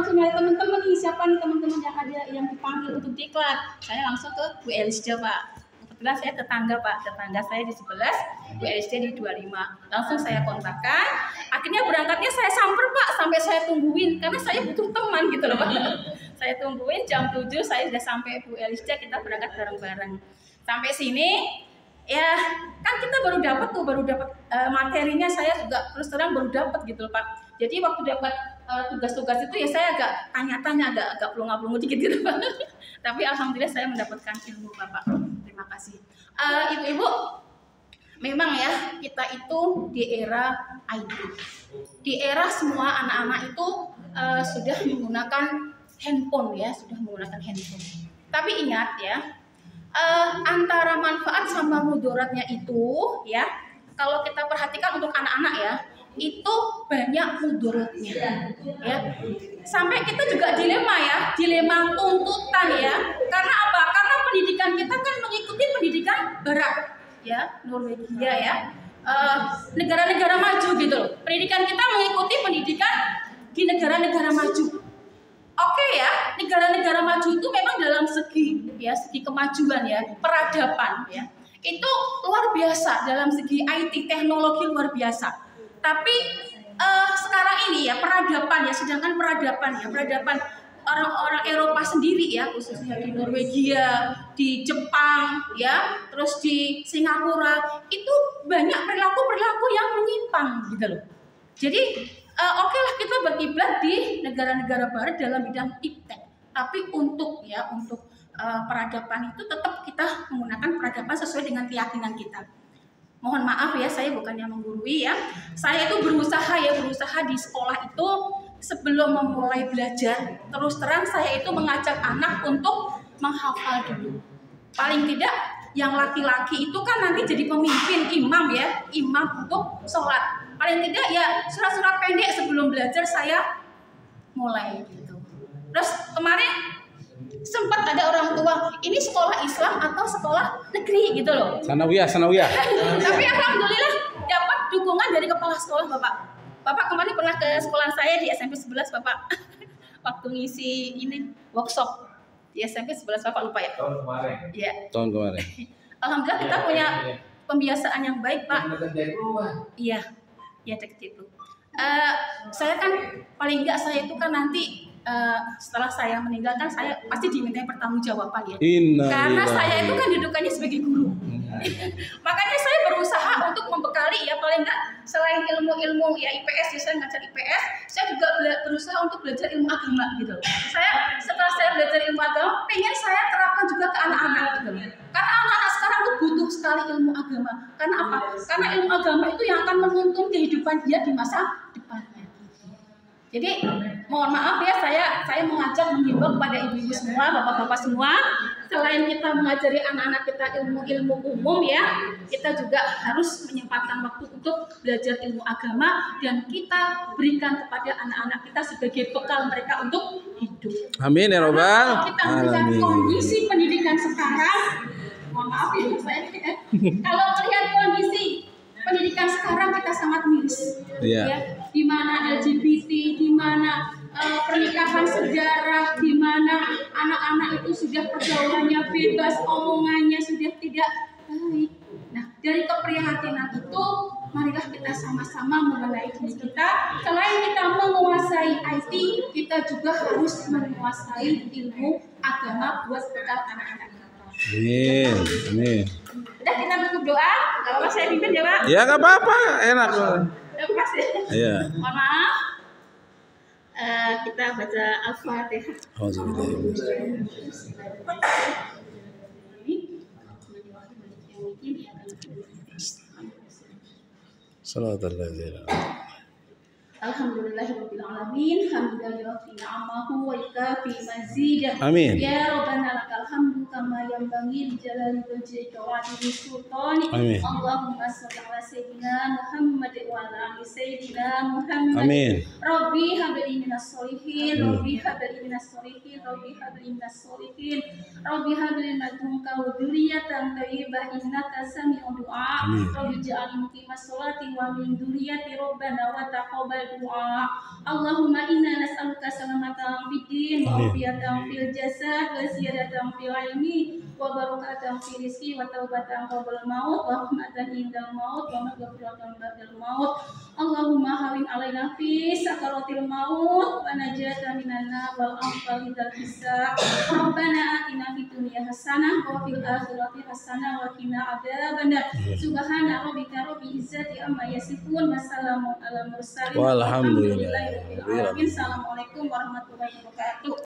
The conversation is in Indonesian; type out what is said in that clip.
langsung nyari teman-teman nih, siapa nih teman-teman yang ada yang dipanggil untuk diklat. Saya langsung ke Bu Elisda, Pak. Kebetulan saya tetangga, Pak. Tetangga saya di 11, Bu Elisda di 25. Langsung saya kontakkan. Akhirnya berangkatnya saya samper, Pak, sampai saya tungguin karena saya butuh teman gitu loh, Pak. Saya tungguin jam 7 saya sudah sampai Bu Elisda, kita berangkat bareng-bareng. Sampai sini ya kan kita baru dapat materinya, saya juga terus terang baru dapat gitu loh, Pak. Jadi waktu dapat tugas-tugas itu ya saya agak tanya-tanya, agak pelongo-pelongo dikit gitu, Pak. Tapi alhamdulillah saya mendapatkan ilmu, Bapak. Terima kasih. Ibu-ibu, memang ya kita itu di era IT. Di era semua anak-anak itu sudah menggunakan handphone ya, sudah menggunakan handphone. Tapi ingat ya, antara manfaat sama mudaratnya itu ya, kalau kita perhatikan untuk anak-anak ya, itu banyak mudaratnya ya. Sampai kita juga dilema tuntutan ya. Karena apa? Karena pendidikan kita kan mengikuti pendidikan barat ya, Norwegia ya, negara-negara maju gitu loh. Pendidikan kita mengikuti pendidikan di negara-negara maju. Oke ya, negara-negara maju itu memang dalam segi kemajuan ya, peradaban ya, itu luar biasa dalam segi IT, teknologi luar biasa. Tapi sekarang ini ya peradaban ya, sedangkan peradaban orang-orang Eropa sendiri ya, khususnya di Norwegia, di Jepang ya, terus di Singapura, itu banyak perilaku-perilaku yang menyimpang gitu loh. Jadi oke lah kita berkiblat di negara-negara barat dalam bidang iptek, tapi untuk peradaban itu tetap kita menggunakan peradaban sesuai dengan keyakinan kita. Mohon maaf ya, saya bukannya menggurui ya. Saya itu berusaha di sekolah itu sebelum memulai belajar. Terus terang saya itu mengajak anak untuk menghafal dulu. Paling tidak yang laki-laki itu kan nanti jadi pemimpin, imam untuk sholat. Paling tidak ya surat-surat pendek sebelum belajar saya mulai gitu. Terus kemarin sempat ada orang tua, ini sekolah Islam atau sekolah negeri gitu loh. Sanawiyah. Tapi alhamdulillah dapat dukungan dari kepala sekolah, Bapak. Bapak kemarin pernah ke sekolah saya di SMP 11, Bapak. Waktu ngisi ini workshop di SMP 11, Bapak lupa ya? Tahun kemarin. Iya. Tahun kemarin. Alhamdulillah kita punya pembiasaan yang baik, Pak. Iya. Ya dekat itu. Saya kan paling enggak saya itu kan nanti setelah saya meninggal kan saya pasti diminta pertanggungjawaban ya. Karena saya itu kan dudukannya sebagai guru. Makanya saya berusaha untuk membekali ya, paling enggak selain ilmu-ilmu ya IPS, ya saya ngajar IPS, saya juga berusaha untuk belajar ilmu agama gitu. Setelah saya belajar ilmu agama, pengen saya terapkan juga ke anak-anak gitu. Karena anak-anak sekarang tuh butuh sekali ilmu agama. Karena apa? Karena ilmu agama itu yang akan menuntun kehidupan dia di masa depannya. Jadi mohon maaf ya, saya menghimbau kepada ibu-ibu semua, bapak-bapak semua, selain kita mengajari anak-anak kita ilmu-ilmu umum ya, kita juga harus menyempatkan waktu untuk belajar ilmu agama dan kita berikan kepada anak-anak kita sebagai bekal mereka untuk hidup. Amin ya robbal alamin. Kita melihat kondisi pendidikan sekarang, mohon maaf ibu saya, kalau melihat kondisi pendidikan sekarang kita sangat miris, ya, di mana LGBT, di mana pernikahan sejarah, di mana anak-anak itu sudah pergaulannya bebas, omongannya sudah tidak baik. Nah, dari keprihatinan itu, marilah kita sama-sama mengenai diri kita. Selain kita menguasai IT, kita juga harus menguasai ilmu agama buat bekal anak-anak kita. Amin. Udah kita tutup doa, gak apa-apa saya pimpin ya Pak? Ya gak apa-apa, enak. Pas ya? Iya. Mohon maaf, kita baca Al-Fatihah. Assalamualaikum. Alhamdulillahirabbil alamin, hamdalillah ni'amahu wa ikafi mazidah. Amin. Ya Rabbana lakal hamdu kama yanbaghi li jalali wajhika wa 'azimi sultani. Amin. Allahumma shalli ala sayyidina Muhammad wa ala ali sayyidina Muhammad. Amin. Rabbi habli minas sholihin, Rabbi habli minas sholihin, Rabbi habli minas sholihin, Rabbi habli ladunka dzurriyyatan thayyibah innaka sami'ud du'a. Rabbi ij'alni muqimas sholati wa min dzurriyyati Rabbana wa taqabbal doa. Allahumma inna nas'aluka salamata afiyatan fil jasad wa ziyadatan fil ilmi wa barakatan fil rizqi wa taubatan qabla maut wa rahmatan indal maut wa maghfiratan ba'dal maut. Allahumma hawin alaina fi sakaratil maut wa najatan minan nar wal anfal hidal hisab. Rabbana atina fid dunya hasanah wa fil akhirati hasanah wa qina adzabannar. Subhana rabbika rabbil izzati amma yasifun wa salamun alal mursalin. Walhamdulillah. Assalamualaikum warahmatullahi wabarakatuh.